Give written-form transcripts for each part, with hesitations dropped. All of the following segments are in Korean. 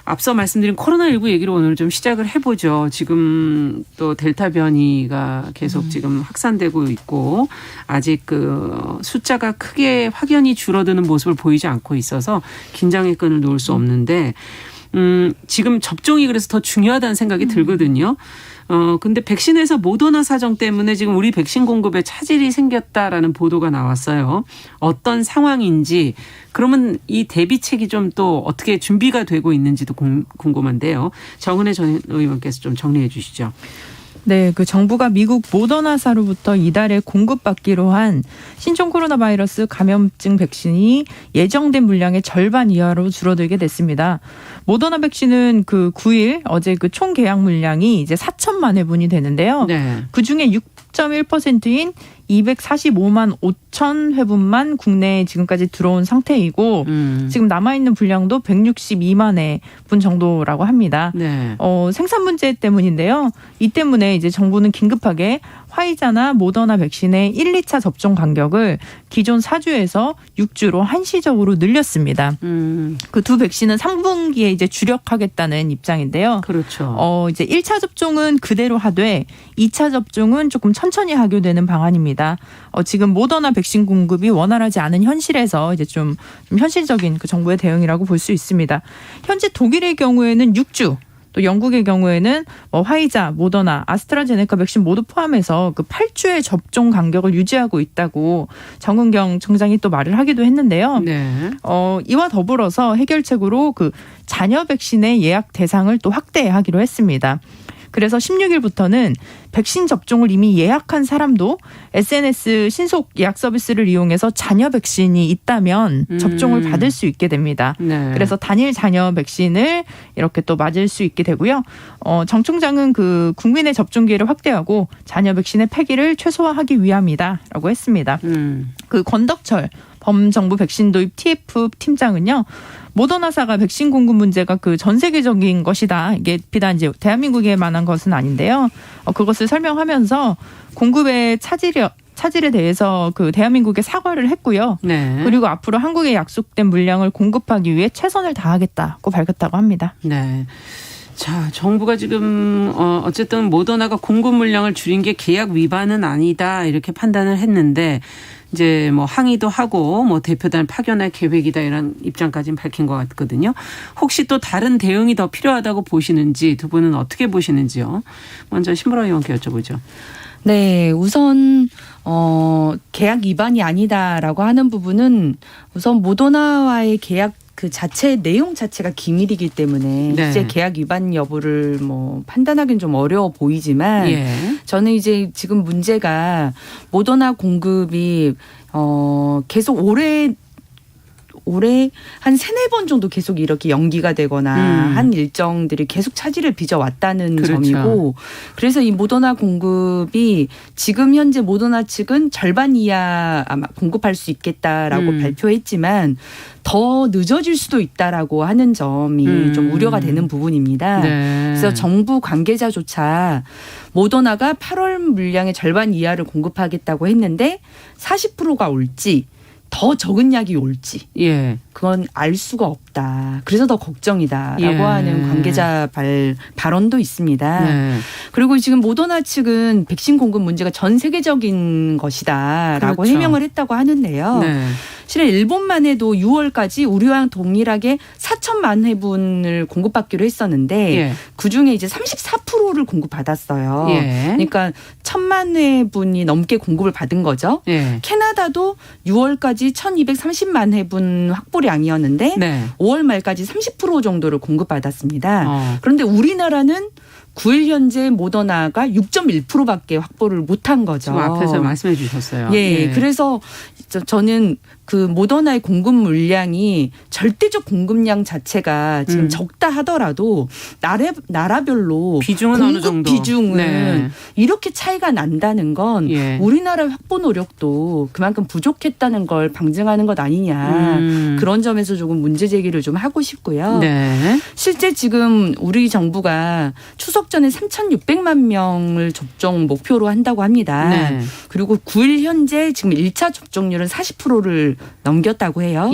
앞서 말씀드린 코로나19 얘기로 오늘 좀 시작을 해보죠. 지금 또 델타 변이가 계속 지금 확산되고 있고 아직 그 숫자가 크게 확연히 줄어드는 모습을 보이지 않고 있어서 긴장의 끈을 놓을 수 없는데 지금 접종이 그래서 더 중요하다는 생각이 들거든요. 근데 백신에서 모더나 사정 때문에 지금 우리 백신 공급에 차질이 생겼다라는 보도가 나왔어요. 어떤 상황인지 그러면 이 대비책이 좀 또 어떻게 준비가 되고 있는지도 궁금한데요. 정은혜 전 의원께서 좀 정리해 주시죠. 네, 그 정부가 미국 모더나사로부터 이달에 공급받기로 한 신종 코로나 바이러스 감염증 백신이 예정된 물량의 절반 이하로 줄어들게 됐습니다. 모더나 백신은 그 9일 어제 그 총 계약 물량이 이제 4천만 회분이 되는데요. 네. 그 중에 6.1%인 245만 5천 회분만 국내에 지금까지 들어온 상태이고 지금 남아있는 분량도 162만 회분 정도라고 합니다. 네. 생산 문제 때문인데요. 이 때문에 이제 정부는 긴급하게 화이자나 모더나 백신의 1, 2차 접종 간격을 기존 4주에서 6주로 한시적으로 늘렸습니다. 그 두 백신은 3분기에 이제 주력하겠다는 입장인데요. 그렇죠. 이제 1차 접종은 그대로 하되 2차 접종은 조금 천천히 하게 되는 방안입니다. 지금 모더나 백신 공급이 원활하지 않은 현실에서 이제 좀 현실적인 그 정부의 대응이라고 볼 수 있습니다. 현재 독일의 경우에는 6주. 또 영국의 경우에는 화이자, 모더나, 아스트라제네카 백신 모두 포함해서 그 8주의 접종 간격을 유지하고 있다고 정은경 청장이 또 말을 하기도 했는데요. 네. 이와 더불어서 해결책으로 그 자녀 백신의 예약 대상을 또 확대하기로 했습니다. 그래서 16일부터는 백신 접종을 이미 예약한 사람도 SNS 신속 예약 서비스를 이용해서 자녀 백신이 있다면 접종을 받을 수 있게 됩니다. 네. 그래서 단일 자녀 백신을 이렇게 또 맞을 수 있게 되고요. 정 총장은 그 국민의 접종 기회를 확대하고 자녀 백신의 폐기를 최소화하기 위함이다라고 했습니다. 그 권덕철 범정부 백신 도입 TF 팀장은요. 모더나사가 백신 공급 문제가 그 전 세계적인 것이다. 이게 비단 이제 대한민국에만한 것은 아닌데요. 그것을 설명하면서 공급의 차질에 대해서 그 대한민국에 사과를 했고요. 네. 그리고 앞으로 한국에 약속된 물량을 공급하기 위해 최선을 다하겠다고 밝혔다고 합니다. 네. 자, 정부가 지금 어쨌든 모더나가 공급 물량을 줄인 게 계약 위반은 아니다 이렇게 판단을 했는데 이제 뭐 항의도 하고 뭐 대표단 파견할 계획이다 이런 입장까지는 밝힌 것 같거든요. 혹시 또 다른 대응이 더 필요하다고 보시는지 두 분은 어떻게 보시는지요? 먼저 신보라 의원께 여쭤보죠. 네, 우선 계약 위반이 아니다라고 하는 부분은 우선 모더나와의 계약 그 자체 내용 자체가 기밀이기 때문에 네. 이제 계약 위반 여부를 뭐 판단하기는 좀 어려워 보이지만 저는 이제 지금 문제가 모더나 공급이 계속 올해 한 3-4번 정도 계속 이렇게 연기가 되거나 한 일정들이 계속 차질을 빚어왔다는 그렇죠. 점이고 그래서 이 모더나 공급이 지금 현재 모더나 측은 절반 이하 아마 공급할 수 있겠다라고 발표했지만 더 늦어질 수도 있다라고 하는 점이 좀 우려가 되는 부분입니다. 네. 그래서 정부 관계자조차 모더나가 8월 물량의 절반 이하를 공급하겠다고 했는데 40%가 올지 더 적은 약이 올지 그건 알 수가 없다. 그래서 더 걱정이다라고 하는 관계자 발언도 있습니다. 네. 그리고 지금 모더나 측은 백신 공급 문제가 전 세계적인 것이다라고 그렇죠. 해명을 했다고 하는데요. 네. 실은 일본만 해도 6월까지 우리와 동일하게 4천만 회분을 공급받기로 했었는데 그중에 이제 34%를 공급받았어요. 그러니까 1,000만 회분이 넘게 공급을 받은 거죠. 캐나다도 6월까지 1,230만 회분 확보량이었는데 5월 말까지 30% 정도를 공급받았습니다. 그런데 우리나라는 9일 현재 모더나가 6.1%밖에 확보를 못한 거죠. 지금 앞에서 말씀해 주셨어요. 그래서 저는 그 모더나의 공급 물량이 절대적 공급량 자체가 지금 적다 하더라도 나라별로 비중은 공급 어느 정도 비중은 이렇게 차이가 난다는 건 우리나라의 확보 노력도 그만큼 부족했다는 걸 방증하는 것 아니냐. 그런 점에서 조금 문제 제기를 좀 하고 싶고요. 실제 지금 우리 정부가 추석 전에 3,600만 명을 접종 목표로 한다고 합니다. 그리고 9일 현재 지금 1차 접종률은 40%를 넘겼다고 해요.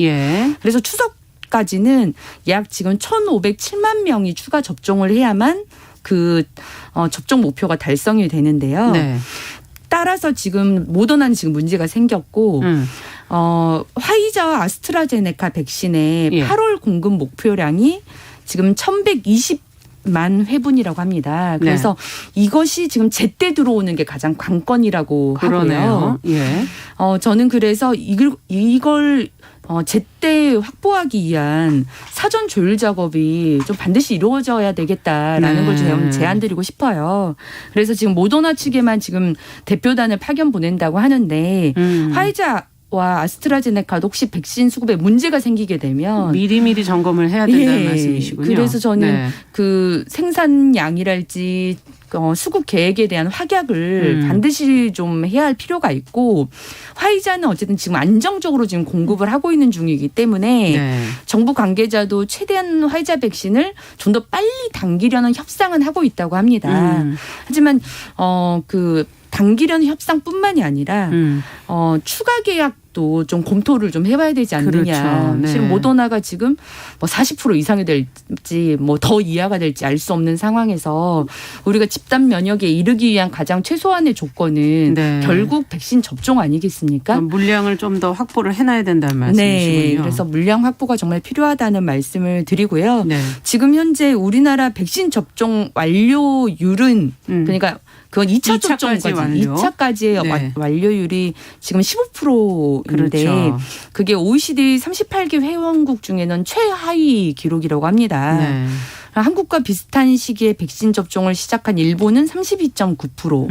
그래서 추석 10월까지는 약 지금 1,507만 명이 추가 접종을 해야만 그 접종 목표가 달성이 되는데요. 네. 따라서 지금 모더나는 지금 문제가 생겼고 화이자와 아스트라제네카 백신의 8월 공급 목표량이 지금 1,120만 회분이라고 합니다. 그래서 이것이 지금 제때 들어오는 게 가장 관건이라고 하고요. 예. 저는 그래서 이걸 제때 확보하기 위한 사전 조율 작업이 좀 반드시 이루어져야 되겠다라는 걸 좀 제안드리고 싶어요. 그래서 지금 모더나 측에만 지금 대표단을 파견 보낸다고 하는데 화이자와 아스트라제네카도 혹시 백신 수급에 문제가 생기게 되면 미리미리 점검을 해야 된다는 말씀이시군요. 그래서 저는 그 생산량이랄지 수급 계획에 대한 확약을 반드시 좀 해야 할 필요가 있고 화이자는 어쨌든 지금 안정적으로 지금 공급을 하고 있는 중이기 때문에 정부 관계자도 최대한 화이자 백신을 좀 더 빨리 당기려는 협상은 하고 있다고 합니다. 하지만 그 당기려는 협상뿐만이 아니라 추가 계약도 좀 검토를 좀 해봐야 되지 않느냐. 그렇죠. 네. 지금 모더나가 지금 뭐 40% 이상이 될지 뭐 더 이하가 될지 알 수 없는 상황에서 우리가 집단 면역에 이르기 위한 가장 최소한의 조건은 결국 백신 접종 아니겠습니까? 물량을 좀 더 확보를 해놔야 된다는 말씀이시군요. 네. 그래서 물량 확보가 정말 필요하다는 말씀을 드리고요. 지금 현재 우리나라 백신 접종 완료율은 그러니까 그건 2차 접종까지 2차까지의 완료율이 지금 15%인데 그렇죠. 그게 OECD 38개 회원국 중에는 최하위 기록이라고 합니다. 한국과 비슷한 시기에 백신 접종을 시작한 일본은 32.9%.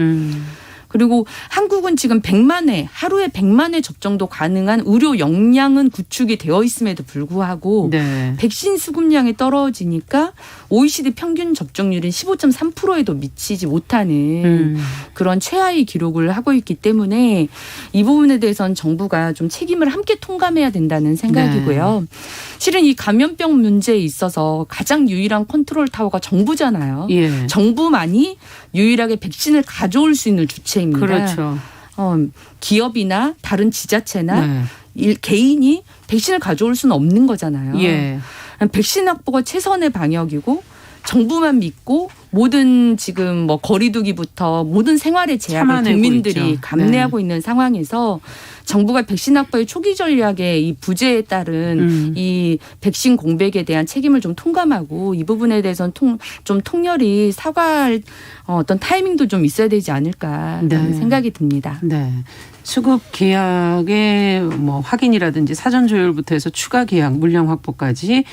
그리고 한국은 지금 100만 회, 하루에 100만 회 접종도 가능한 의료 역량은 구축이 되어 있음에도 불구하고 백신 수급량이 떨어지니까 OECD 평균 접종률은 15.3%에도 미치지 못하는 그런 최하위 기록을 하고 있기 때문에 이 부분에 대해서는 정부가 좀 책임을 함께 통감해야 된다는 생각이고요. 실은 이 감염병 문제에 있어서 가장 유일한 컨트롤 타워가 정부잖아요. 정부만이 유일하게 백신을 가져올 수 있는 주체입니다. 그렇죠. 기업이나 다른 지자체나 개인이 백신을 가져올 수는 없는 거잖아요. 백신 확보가 최선의 방역이고 정부만 믿고 모든 지금 뭐 거리두기부터 모든 생활의 제약을 국민들이 감내하고 있는 상황에서 정부가 백신 확보의 초기 전략의 이 부재에 따른 이 백신 공백에 대한 책임을 좀 통감하고 이 부분에 대해서는 좀 통렬히 사과할 어떤 타이밍도 좀 있어야 되지 않을까라는 생각이 듭니다. 수급 계약의 뭐 확인이라든지 사전 조율부터 해서 추가 계약, 물량 확보까지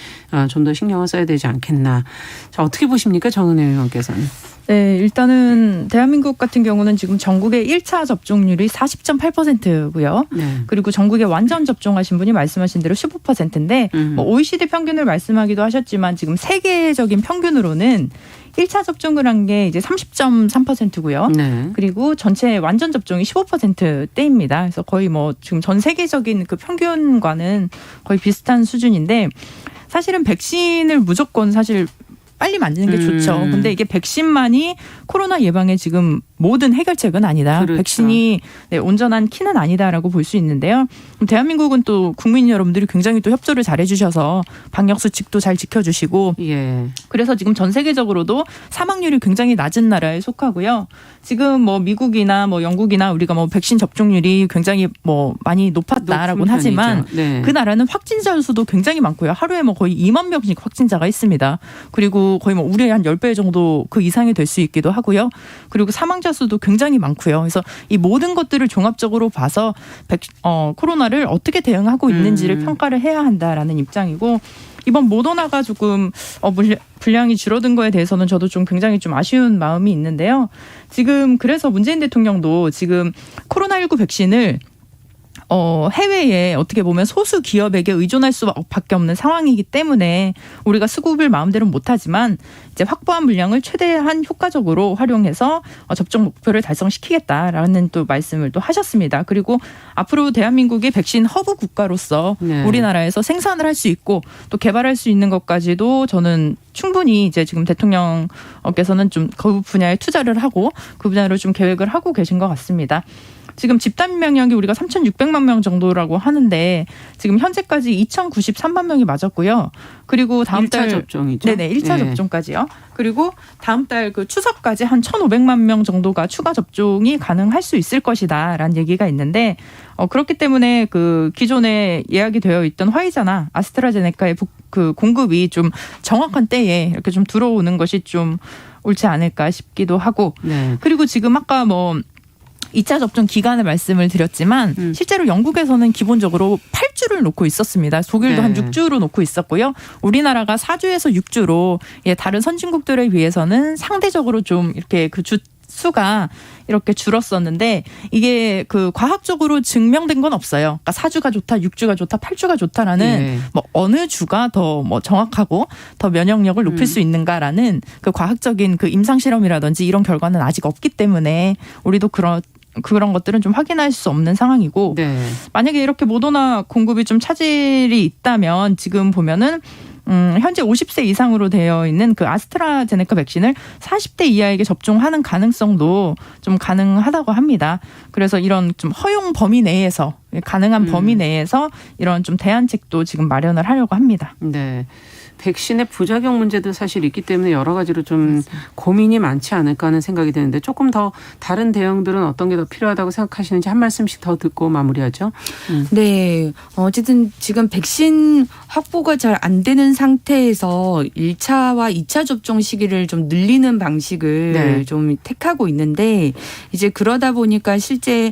좀 더 신경을 써야 되지 않겠나. 자, 어떻게 보십니까, 정은혜 의원께서는? 네, 일단은 대한민국 같은 경우는 지금 전국의 1차 접종률이 40.8%고요. 그리고 전국에 완전 접종하신 분이 말씀하신 대로 15%인데 뭐 OECD 평균을 말씀하기도 하셨지만 지금 세계적인 평균으로는 1차 접종을 한 게 이제 30.3%고요. 그리고 전체 완전 접종이 15%대입니다. 그래서 거의 뭐 지금 전 세계적인 그 평균과는 거의 비슷한 수준인데 사실은 백신을 무조건 사실 빨리 만드는 게 좋죠. 근데 이게 백신만이 코로나 예방에 지금 모든 해결책은 아니다. 그렇죠. 백신이 온전한 키는 아니다라고 볼 수 있는데요. 대한민국은 또 국민 여러분들이 굉장히 또 협조를 잘해 주셔서 방역 수칙도 잘 지켜주시고 그래서 지금 전 세계적으로도 사망률이 굉장히 낮은 나라에 속하고요. 지금 뭐 미국이나 뭐 영국이나 우리가 뭐 백신 접종률이 굉장히 뭐 많이 높았다라고는 하지만 그 나라는 확진자 수도 굉장히 많고요. 하루에 뭐 거의 2만 명씩 확진자가 있습니다. 그리고 거의 뭐 우리의 한 10배 정도 그 이상이 될 수 있기도 하고요. 그리고 사망자 수도 굉장히 많고요. 그래서 이 모든 것들을 종합적으로 봐서 코로나를 어떻게 대응하고 있는지를 평가를 해야 한다라는 입장이고 이번 모더나가 조금 분량이 줄어든 거에 대해서는 저도 좀 굉장히 좀 아쉬운 마음이 있는데요. 지금 그래서 문재인 대통령도 지금 코로나19 백신을 해외에 어떻게 보면 소수 기업에게 의존할 수밖에 없는 상황이기 때문에 우리가 수급을 마음대로 못하지만 이제 확보한 물량을 최대한 효과적으로 활용해서 접종 목표를 달성시키겠다라는 또 말씀을 또 하셨습니다. 그리고 앞으로 대한민국이 백신 허브 국가로서 우리나라에서 생산을 할 수 있고 또 개발할 수 있는 것까지도 저는 충분히 이제 지금 대통령께서는 좀 그 분야에 투자를 하고 그 분야로 좀 계획을 하고 계신 것 같습니다. 지금 집단 면역이 우리가 3,600만 명 정도라고 하는데 지금 현재까지 2,093만 명이 맞았고요. 그리고 다음 1차 달 접종이죠. 네네 1차 예. 접종까지요. 그리고 다음 달 그 추석까지 한 1,500만 명 정도가 추가 접종이 가능할 수 있을 것이다라는 얘기가 있는데 그렇기 때문에 그 기존에 예약이 되어 있던 화이자나 아스트라제네카의 그 공급이 좀 정확한 때에 이렇게 좀 들어오는 것이 좀 옳지 않을까 싶기도 하고 네. 그리고 지금 아까 뭐 2차 접종 기간을 말씀을 드렸지만 실제로 영국에서는 기본적으로 8주를 놓고 있었습니다. 독일도 네. 한 6주로 놓고 있었고요. 우리나라가 4주에서 6주로 다른 선진국들에 비해서는 상대적으로 좀 이렇게 그 주 수가 이렇게 줄었었는데 이게 그 과학적으로 증명된 건 없어요. 그러니까 4주가 좋다, 6주가 좋다, 8주가 좋다라는 예. 뭐 어느 주가 더 뭐 정확하고 더 면역력을 높일 수 있는가라는 그 과학적인 그 임상 실험이라든지 이런 결과는 아직 없기 때문에 우리도 그런 것들은 좀 확인할 수 없는 상황이고 네. 만약에 이렇게 모더나 공급이 좀 차질이 있다면 지금 보면은 현재 50세 이상으로 되어 있는 그 아스트라제네카 백신을 40대 이하에게 접종하는 가능성도 좀 가능하다고 합니다. 그래서 이런 좀 허용 범위 내에서 가능한 범위 내에서 이런 좀 대안책도 지금 마련을 하려고 합니다. 네. 백신의 부작용 문제도 사실 있기 때문에 여러 가지로 좀 고민이 많지 않을까 하는 생각이 드는데 조금 더 다른 대응들은 어떤 게 더 필요하다고 생각하시는지 한 말씀씩 더 듣고 마무리하죠. 네. 어쨌든 지금 백신 확보가 잘 안 되는 상태에서 1차와 2차 접종 시기를 좀 늘리는 방식을 네. 좀 택하고 있는데 이제 그러다 보니까 실제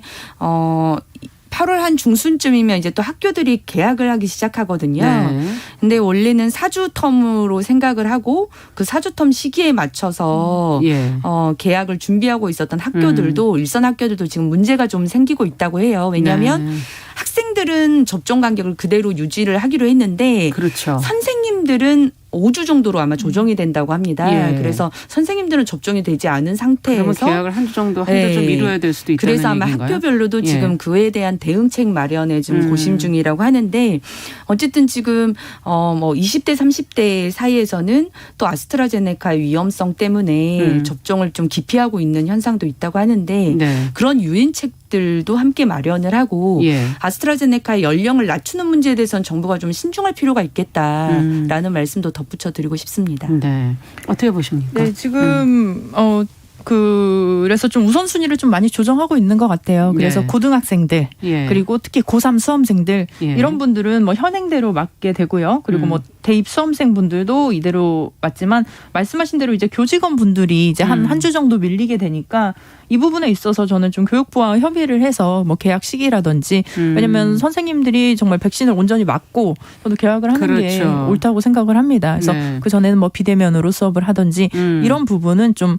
8월 한 중순쯤이면 이제 또 학교들이 개학을 하기 시작하거든요. 네. 근데 원래는 4주 텀으로 생각을 하고 그 4주 텀 시기에 맞춰서 예. 개학을 준비하고 있었던 학교들도 일선 학교들도 지금 문제가 좀 생기고 있다고 해요. 왜냐하면 네. 학생들은 접종 간격을 그대로 유지를 하기로 했는데 그렇죠. 선생님들은 5주 정도로 아마 조정이 된다고 합니다. 예. 그래서 선생님들은 접종이 되지 않은 그러면 상태에서 계약을 한 주 정도 좀 미뤄야 될 수도 있다는 그래서 아마 얘기인가요? 학교별로도 예. 지금 그에 대한 대응책 마련에 지금 고심 중이라고 하는데 어쨌든 지금 뭐 20대 30대 사이에서는 또 아스트라제네카의 위험성 때문에 접종을 좀 기피하고 있는 현상도 있다고 하는데 네. 그런 유인책들도 함께 마련을 하고 예. 아스트라제네카의 연령을 낮추는 문제에 대해서는 정부가 좀 신중할 필요가 있겠다라는 말씀도 덧붙여 드리고 싶습니다. 네. 어떻게 보십니까? 네, 지금 그래서 좀 우선순위를 좀 많이 조정하고 있는 것 같아요. 그래서 네. 고등학생들 예. 그리고 특히 고3 수험생들 예. 이런 분들은 뭐 현행대로 맞게 되고요. 그리고 뭐 대입 수험생 분들도 이대로 맞지만 말씀하신 대로 이제 교직원 분들이 이제 한 주 정도 밀리게 되니까 이 부분에 있어서 저는 좀 교육부와 협의를 해서 뭐 개학 시기라든지 왜냐하면 선생님들이 정말 백신을 온전히 맞고 저도 개학을 하는 게 그렇죠. 옳다고 생각을 합니다. 그래서 네. 그 전에는 뭐 비대면으로 수업을 하든지 이런 부분은 좀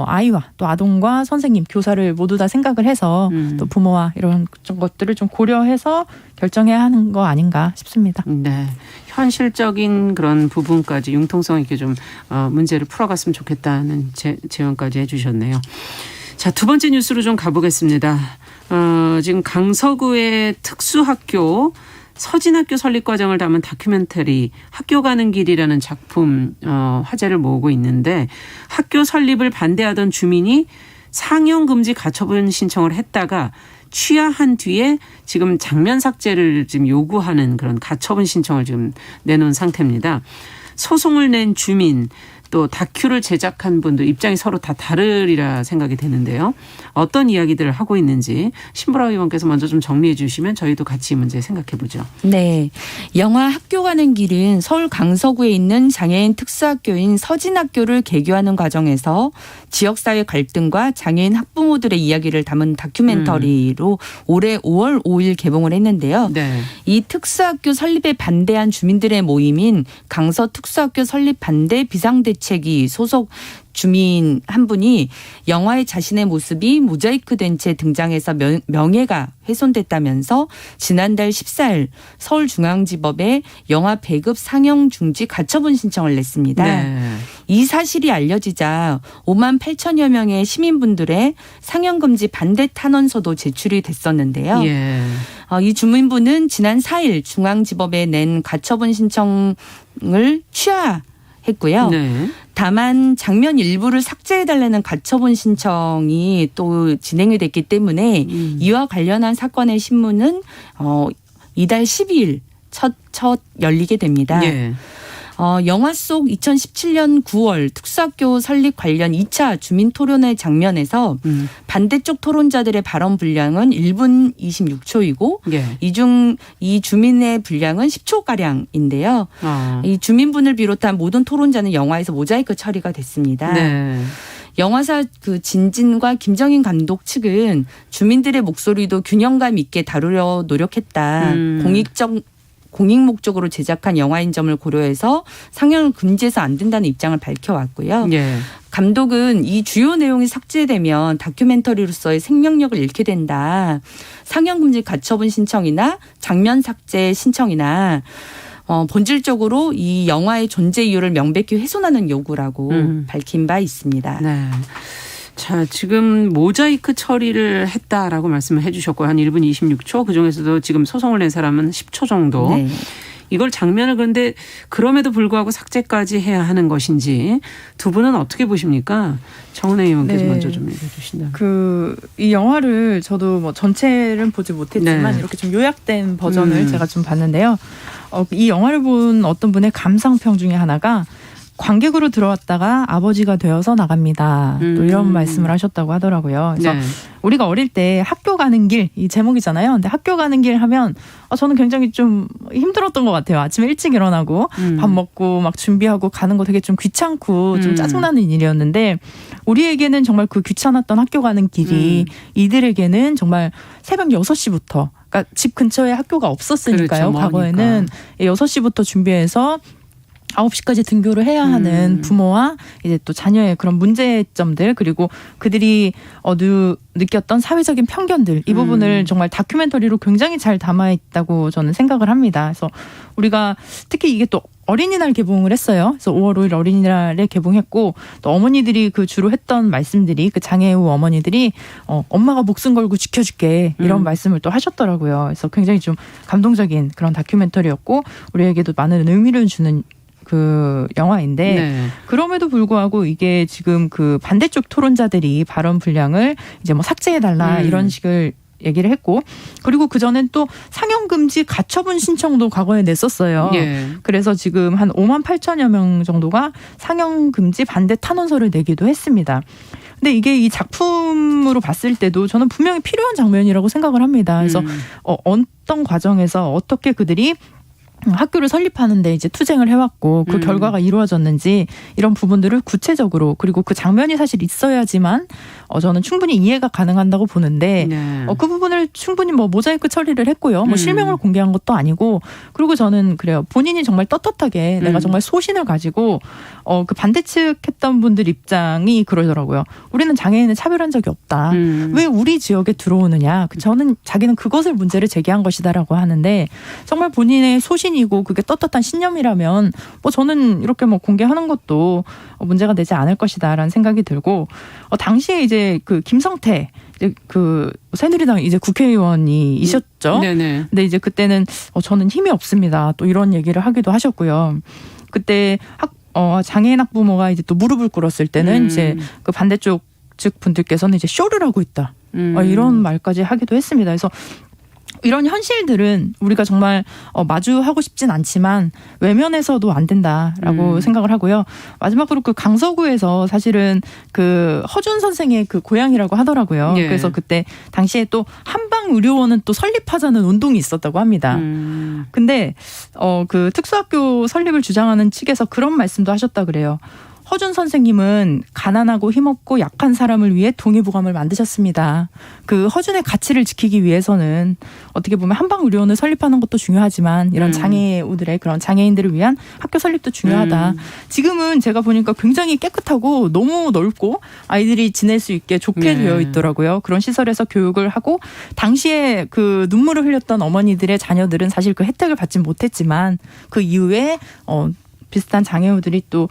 아이와 또 아동과 선생님, 교사를 모두 다 생각을 해서 또 부모와 이런 것들을 좀 고려해서 결정해야 하는 거 아닌가 싶습니다. 네. 현실적인 그런 부분까지 융통성 있게 좀 문제를 풀어갔으면 좋겠다는 제언까지 해주셨네요. 자, 두 번째 뉴스로 좀 가보겠습니다. 지금 강서구의 특수학교 서진학교 설립 과정을 담은 다큐멘터리 학교 가는 길이라는 작품 화제를 모으고 있는데 학교 설립을 반대하던 주민이 상영 금지 가처분 신청을 했다가 취하한 뒤에 지금 장면 삭제를 지금 요구하는 그런 가처분 신청을 지금 내놓은 상태입니다. 소송을 낸 주민 또 다큐를 제작한 분도 입장이 서로 다 다르리라 생각이 되는데요. 어떤 이야기들을 하고 있는지 신보라 의원께서 먼저 좀 정리해 주시면 저희도 같이 이 문제 생각해 보죠. 네. 영화 학교 가는 길은 서울 강서구에 있는 장애인 특수학교인 서진학교를 개교하는 과정에서 지역사회 갈등과 장애인 학부모들의 이야기를 담은 다큐멘터리로 올해 5월 5일 개봉을 했는데요. 네. 이 특수학교 설립에 반대한 주민들의 모임인 강서 특수학교 설립 반대 비상대책위 소속 주민 한 분이 영화에 자신의 모습이 모자이크된 채 등장해서 명예가 훼손됐다면서 지난달 14일 서울중앙지법에 영화 배급 상영 중지 가처분 신청을 냈습니다. 네. 이 사실이 알려지자 5만 8천여 명의 시민분들의 상영금지 반대 탄원서도 제출이 됐었는데요. 예. 이 주민분은 지난 4일 중앙지법에 낸 가처분 신청을 취하했고요. 네. 다만 장면 일부를 삭제해달라는 가처분 신청이 또 진행이 됐기 때문에 이와 관련한 사건의 신문은 이달 12일 첫 열리게 됩니다. 예. 영화 속 2017년 9월 특수학교 설립 관련 2차 주민 토론회 장면에서 반대쪽 토론자들의 발언 분량은 1분 26초이고 예. 이 주민의 분량은 10초가량인데요. 이 주민분을 비롯한 모든 토론자는 영화에서 모자이크 처리가 됐습니다. 네. 영화사 진진과 김정인 감독 측은 주민들의 목소리도 균형감 있게 다루려 노력했다. 공익 목적으로 제작한 영화인 점을 고려해서 상영을 금지해서 안 된다는 입장을 밝혀왔고요. 예. 감독은 이 주요 내용이 삭제되면 다큐멘터리로서의 생명력을 잃게 된다. 상영 금지 가처분 신청이나 장면 삭제 신청이나 본질적으로 이 영화의 존재 이유를 명백히 훼손하는 요구라고 밝힌 바 있습니다. 네. 자, 지금 모자이크 처리를 했다라고 말씀을 해 주셨고 한 1분 26초 그중에서도 지금 소송을 낸 사람은 10초 정도. 네. 이걸 장면을 그런데 그럼에도 불구하고 삭제까지 해야 하는 것인지 두 분은 어떻게 보십니까? 정은혜 의원께서 네. 먼저 좀 얘기해 주신다면. 이 영화를 저도 뭐 전체를 보지 못했지만 네. 이렇게 좀 요약된 버전을 제가 좀 봤는데요. 이 영화를 본 어떤 분의 감상평 중에 하나가 관객으로 들어왔다가 아버지가 되어서 나갑니다. 또 이런 말씀을 하셨다고 하더라고요. 그래서 네. 우리가 어릴 때 학교 가는 길, 이 제목이잖아요. 근데 학교 가는 길 하면 저는 굉장히 좀 힘들었던 것 같아요. 아침에 일찍 일어나고 밥 먹고 막 준비하고 가는 거 되게 좀 귀찮고 좀 짜증나는 일이었는데 우리에게는 정말 그 귀찮았던 학교 가는 길이 이들에게는 정말 새벽 6시부터 그러니까 집 근처에 학교가 없었으니까요. 그렇죠, 과거에는 6시부터 준비해서 9시까지 등교를 해야 하는 부모와 이제 또 자녀의 그런 문제점들 그리고 그들이 느꼈던 사회적인 편견들 이 부분을 정말 다큐멘터리로 굉장히 잘 담아있다고 저는 생각을 합니다. 그래서 우리가 특히 이게 또 어린이날 개봉을 했어요. 그래서 5월 5일 어린이날에 개봉했고 또 어머니들이 그 주로 했던 말씀들이 그 장애우 어머니들이 엄마가 목숨 걸고 지켜줄게 이런 말씀을 또 하셨더라고요. 그래서 굉장히 좀 감동적인 그런 다큐멘터리였고 우리에게도 많은 의미를 주는 그 영화인데 네. 그럼에도 불구하고 이게 지금 그 반대쪽 토론자들이 발언 분량을 이제 뭐 삭제해달라 이런 식을 얘기를 했고 그리고 그전엔 또 상영 금지 가처분 신청도 과거에 냈었어요. 예. 그래서 지금 한 5만 8천여 명 정도가 상영 금지 반대 탄원서를 내기도 했습니다. 근데 이게 이 작품으로 봤을 때도 저는 분명히 필요한 장면이라고 생각을 합니다. 그래서 어떤 과정에서 어떻게 그들이 학교를 설립하는데 이제 투쟁을 해왔고 그 결과가 이루어졌는지 이런 부분들을 구체적으로 그리고 그 장면이 사실 있어야지만 저는 충분히 이해가 가능한다고 보는데 네. 그 부분을 충분히 뭐 모자이크 처리를 했고요. 뭐 실명을 공개한 것도 아니고 그리고 저는 그래요. 본인이 정말 떳떳하게 내가 정말 소신을 가지고 그 반대측 했던 분들 입장이 그러더라고요. 우리는 장애인을 차별한 적이 없다. 왜 우리 지역에 들어오느냐. 저는 자기는 그것을 문제를 제기한 것이다라고 하는데 정말 본인의 소신이고 그게 떳떳한 신념이라면 뭐 저는 이렇게 뭐 공개하는 것도 문제가 되지 않을 것이다라는 생각이 들고 당시에 이제 그 김성태 이제 그 새누리당 이제 국회의원이셨죠. 네네. 근데 이제 그때는 저는 힘이 없습니다. 또 이런 얘기를 하기도 하셨고요. 그때 장애인 학부모가 이제 또 무릎을 꿇었을 때는 이제 그 반대쪽 측 분들께서는 이제 쇼를 하고 있다. 이런 말까지 하기도 했습니다. 그래서 이런 현실들은 우리가 정말 마주하고 싶진 않지만 외면해서도 안 된다라고 생각을 하고요. 마지막으로 그 강서구에서 사실은 그 허준 선생의 그 고향이라고 하더라고요. 예. 그래서 그때 당시에 또 한방 의료원은 또 설립하자는 운동이 있었다고 합니다. 근데 그 특수학교 설립을 주장하는 측에서 그런 말씀도 하셨다 그래요. 허준 선생님은 가난하고 힘없고 약한 사람을 위해 동의보감을 만드셨습니다. 그 허준의 가치를 지키기 위해서는 어떻게 보면 한방의료원을 설립하는 것도 중요하지만 이런 장애우들의 그런 장애인들을 위한 학교 설립도 중요하다. 지금은 제가 보니까 굉장히 깨끗하고 너무 넓고 아이들이 지낼 수 있게 좋게 되어 있더라고요. 그런 시설에서 교육을 하고 당시에 그 눈물을 흘렸던 어머니들의 자녀들은 사실 그 혜택을 받지 못했지만 그 이후에 비슷한 장애우들이 또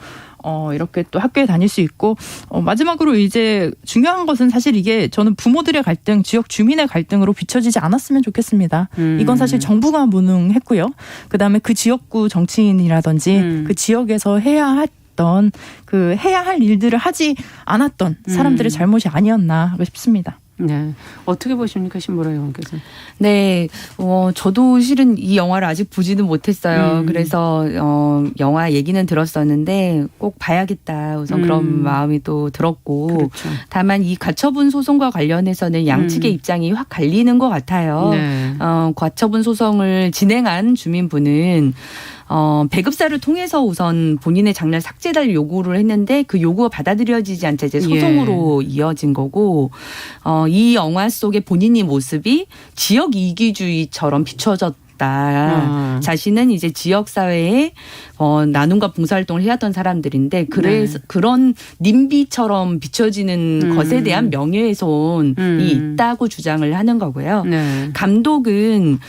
이렇게 또 학교에 다닐 수 있고 마지막으로 이제 중요한 것은 사실 이게 저는 부모들의 갈등, 지역 주민의 갈등으로 비춰지지 않았으면 좋겠습니다. 이건 사실 정부가 무능했고요. 그다음에 그 지역구 정치인이라든지 그 지역에서 해야 있었던 그 해야 할 일들을 하지 않았던 사람들의 잘못이 아니었나 하고 싶습니다. 네. 어떻게 보십니까, 신보라 의원께서? 네, 저도 실은 이 영화를 아직 보지는 못했어요. 그래서 영화 얘기는 들었었는데 꼭 봐야겠다. 우선 그런 마음이 또 들었고, 그렇죠. 다만 이 가처분 소송과 관련해서는 양측의 입장이 확 갈리는 것 같아요. 네. 가처분 소송을 진행한 주민분은 배급사를 통해서 우선 본인의 장례 삭제달 요구를 했는데 그 요구가 받아들여지지 않자 이제 소송으로 이어진 거고, 이 영화 속의 본인의 모습이 지역 이기주의처럼 비춰졌다. 자신은 이제 지역 사회에 나눔과 봉사활동을 해왔던 사람들인데 그래서 그런 님비처럼 비춰지는 것에 대한 명예훼손이 있다고 주장을 하는 거고요. 네. 감독은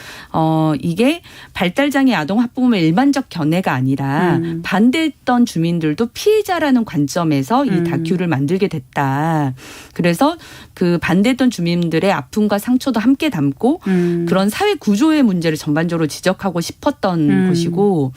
이게 발달장애 아동 학부모의 일반적 견해가 아니라 반대했던 주민들도 피해자라는 관점에서 이 다큐를 만들게 됐다. 그래서 그 반대했던 주민들의 아픔과 상처도 함께 담고 그런 사회 구조의 문제를 전반적으로 지적하고 싶었던 것이고,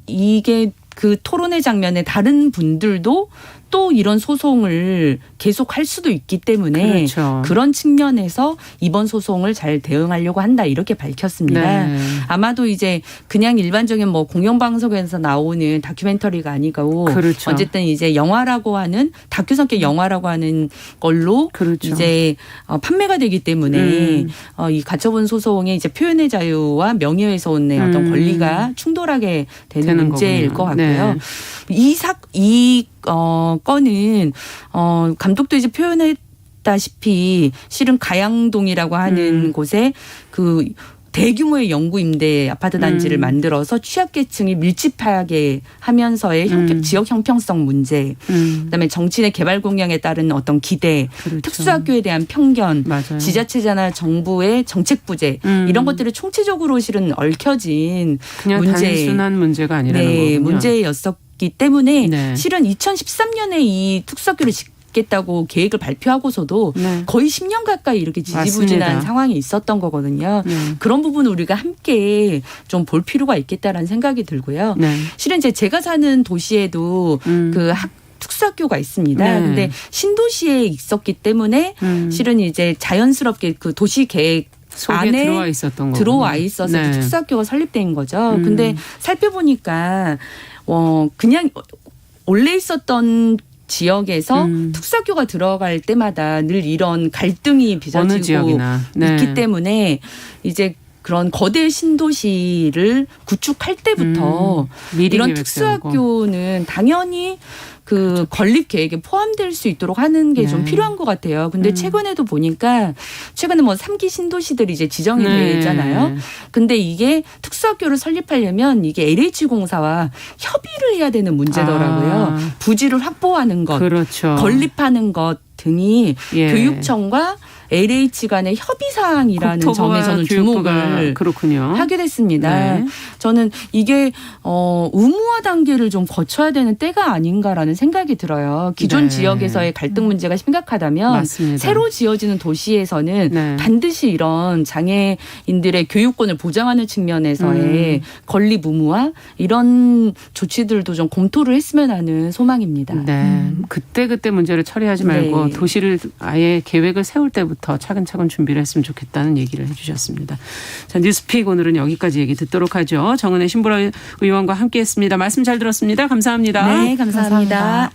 이게 그 토론회 장면에 다른 분들도 또 이런 소송을 계속 할 수도 있기 때문에 그렇죠. 그런 측면에서 이번 소송을 잘 대응하려고 한다 이렇게 밝혔습니다. 네. 아마도 이제 그냥 일반적인 뭐 공영방송에서 나오는 다큐멘터리가 아니고 그렇죠. 어쨌든 이제 영화라고 하는 다큐 성격 영화라고 하는 걸로 그렇죠. 이제 판매가 되기 때문에 이 가처분 소송의 이제 표현의 자유와 명예훼손의 어떤 권리가 충돌하게 되는 문제일 거군요. 것 같고요. 네. 이 건은 감독도 이제 표현했다시피 실은 가양동이라고 하는 곳에 그 대규모의 영구 임대 아파트 단지를 만들어서 취약계층이 밀집하게 하면서의 지역 형평성 문제, 그다음에 정치인의 개발 공약에 따른 어떤 기대, 그렇죠. 특수학교에 대한 편견, 맞아요. 지자체자나 정부의 정책 부재 이런 것들을 총체적으로 실은 얽혀진 그냥 단순한 문제가 아니라는 거군요. 문제였었기 때문에 네. 실은 2013년에 이 특수학교를 짓겠다고 계획을 발표하고서도 거의 10년 가까이 이렇게 지지부진한 맞습니다. 상황이 있었던 거거든요. 그런 부분을 우리가 함께 좀 볼 필요가 있겠다라는 생각이 들고요. 네. 실은 제가 사는 도시에도 그 특수학교가 있습니다. 네. 근데 신도시에 있었기 때문에 실은 이제 자연스럽게 그 도시 계획 속에 안에 들어와 있었던 거군요. 들어와 있어서 네. 특수학교가 설립된 거죠. 근데 살펴보니까 그냥 원래 있었던 지역에서 특수학교가 들어갈 때마다 늘 이런 갈등이 빚어지고 어느 지역이나. 네. 있기 때문에 이제 그런 거대 신도시를 구축할 때부터 미리 이런 계획 세우고. 특수학교는 당연히 그 건립 계획에 포함될 수 있도록 하는 게 좀 필요한 것 같아요. 근데 최근에도 보니까 최근에 뭐 3기 신도시들이 이제 지정이 되잖아요. 근데 이게 특수학교를 설립하려면 이게 LH공사와 협의를 해야 되는 문제더라고요. 부지를 확보하는 것, 그렇죠. 건립하는 것 등이 예. 교육청과 LH 간의 협의 사항이라는 점에 저는 주목을 그렇군요. 하게 됐습니다. 네. 저는 이게 의무화 단계를 좀 거쳐야 되는 때가 아닌가라는 생각이 들어요. 기존 네. 지역에서의 갈등 문제가 심각하다면 맞습니다. 새로 지어지는 도시에서는 네. 반드시 이런 장애인들의 교육권을 보장하는 측면에서의 건립 의무화 이런 조치들도 좀 검토를 했으면 하는 소망입니다. 네. 그때 문제를 처리하지 말고 네. 도시를 아예 계획을 세울 때부터 차근차근 준비를 했으면 좋겠다는 얘기를 해 주셨습니다. 자, 뉴스픽 오늘은 여기까지 얘기 듣도록 하죠. 정은혜 신보라 의원과 함께했습니다. 말씀 잘 들었습니다. 감사합니다. 네, 감사합니다.